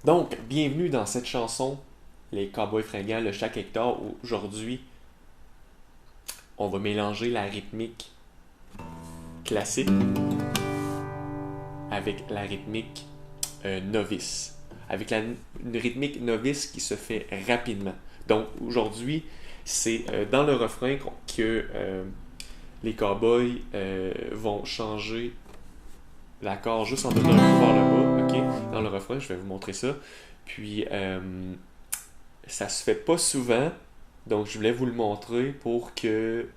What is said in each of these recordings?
Donc, bienvenue dans cette chanson, Les Cowboys fringants, le Chaque Hectare. Aujourd'hui, on va mélanger la rythmique classique avec la rythmique novice. Avec une rythmique novice qui se fait rapidement. Donc, aujourd'hui, c'est dans le refrain que les Cowboys vont changer l'accord juste en donnant un coup vers le bas, ok? Dans le refrain, je vais vous montrer ça. Puis, ça se fait pas souvent, donc je voulais vous le montrer pour que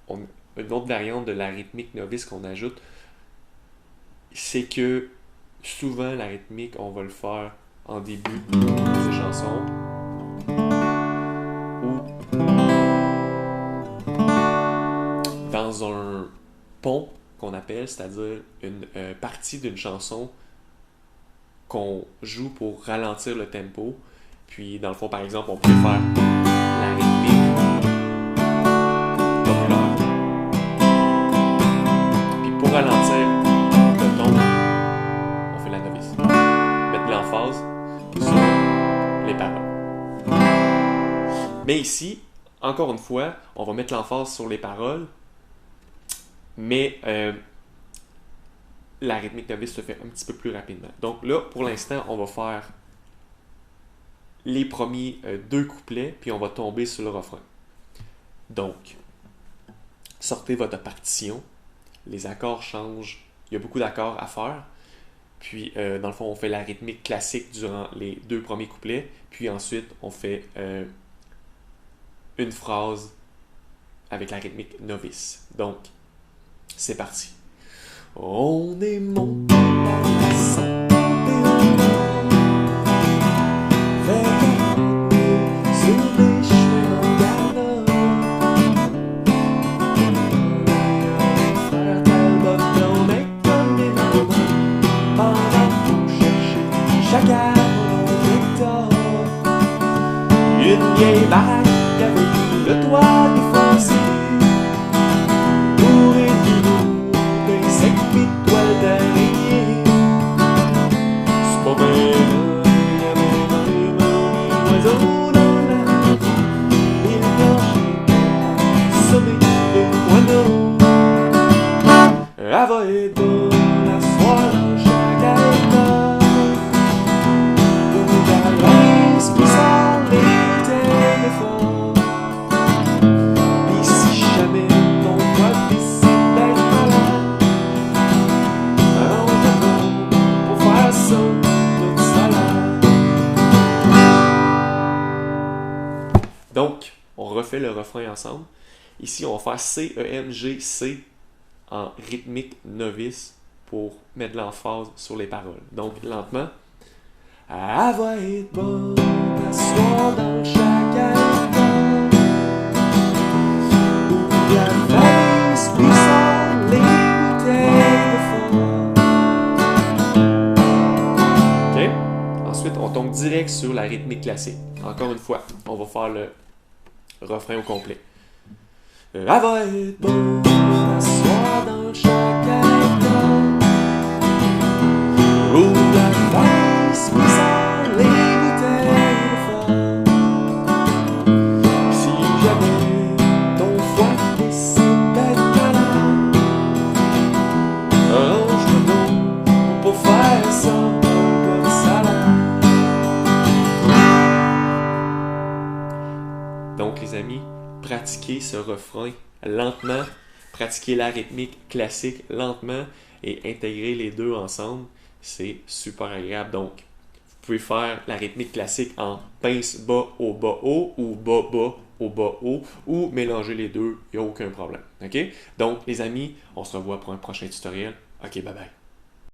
une autre variante de la rythmique novice qu'on ajoute, c'est que souvent la rythmique, on va le faire en début de chanson ou dans un pont qu'on appelle, c'est-à-dire une partie d'une chanson qu'on joue pour ralentir le tempo. Puis, dans le fond, par exemple, on peut faire la rythmique populaire. Puis, pour ralentir le ton, on fait la novice. Mettre l'emphase sur les paroles. Mais ici, encore une fois, on va mettre l'emphase sur les paroles, mais la rythmique novice se fait un petit peu plus rapidement. Donc là, pour l'instant, on va faire les premiers deux couplets, puis on va tomber sur le refrain. Donc, sortez votre partition. Les accords changent. Il y a beaucoup d'accords à faire. Puis, dans le fond, on fait la rythmique classique durant les deux premiers couplets. Puis ensuite, on fait une phrase avec la rythmique novice. Donc, c'est parti. On est monté à la santé sur des chemins galants. Frère Talbot, on est comme des mamans pendant qu'on cherchait chaque arbre Hector. Une vieille baraque avec le toit défoncé. Elle va être bonne la soirée chaque état. Où la rince puis sans les téléphones. Et si jamais ton pote décide d'être malade, arrange-toi pour faire ça toute salade. Donc, on refait le refrain ensemble. Ici, on va faire C, E, M, G, C en rythmique novice pour mettre l'emphase sur les paroles. Donc, lentement. Elle va être bonne à soir dans chaque album. Où la valise puis sans les bouteilles de fond. OK? Ensuite, on tombe direct sur la rythmique classique. Encore une fois, on va faire le refrain au complet. Elle va être bonne à soir dans chaque album. Où la valise puis sans les bouteilles de fond. Si jamais ton foie décide d'être malade, arrange-toi donc pour faire ça un de salade. Donc les amis, pratiquez ce refrain lentement, pratiquez la rythmique classique lentement et intégrer les deux ensemble, c'est super agréable. Donc, vous pouvez faire la rythmique classique en pince bas haut ou bas bas au bas haut ou mélanger les deux, il n'y a aucun problème. OK? Donc, les amis, on se revoit pour un prochain tutoriel. OK, bye bye.